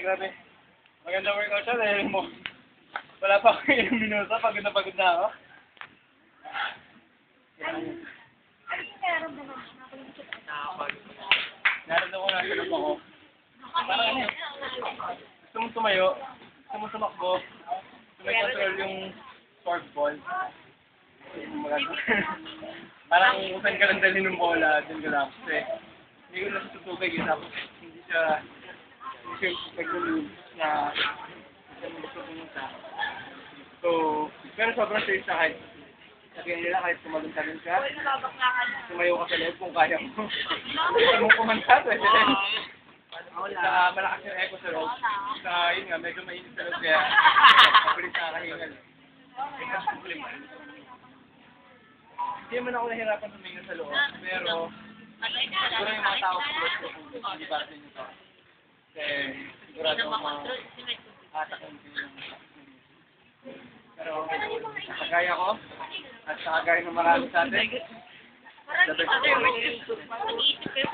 Grabe. Maganda workout siya dahil mo. Wala pa ako ilang minuto, pagod na ako. Naramdaman ko na sa loob ako. Parang gusto mong tumayo, gusto mong tumakbo, gusto may control yung sport ball. Parang usan ka lang dalhin ng bola, dun ka lang. Kasi hindi ko lang tutugay yun. Tapos hindi siya pag-lulog na gusto pumunta. So, pero sobrang safe sa kahit sabihin nila kahit tumalon-talon ka, tumayo ka sa loob kung kaya mo. Gusto mong kumanta, pwede rin. Malakas yung echo sa loob. Yun nga, medyo mainit sa loob kaya mapalit sa kahingal. Hindi naman ako nahirapan tumingan sa loob, pero siguro yung mga tao sa loob ko hindi para sa inyo to. Kasi sigurado ako atakin ko yung pero sa kagaya ko at sa kagaya ng marami sa atin,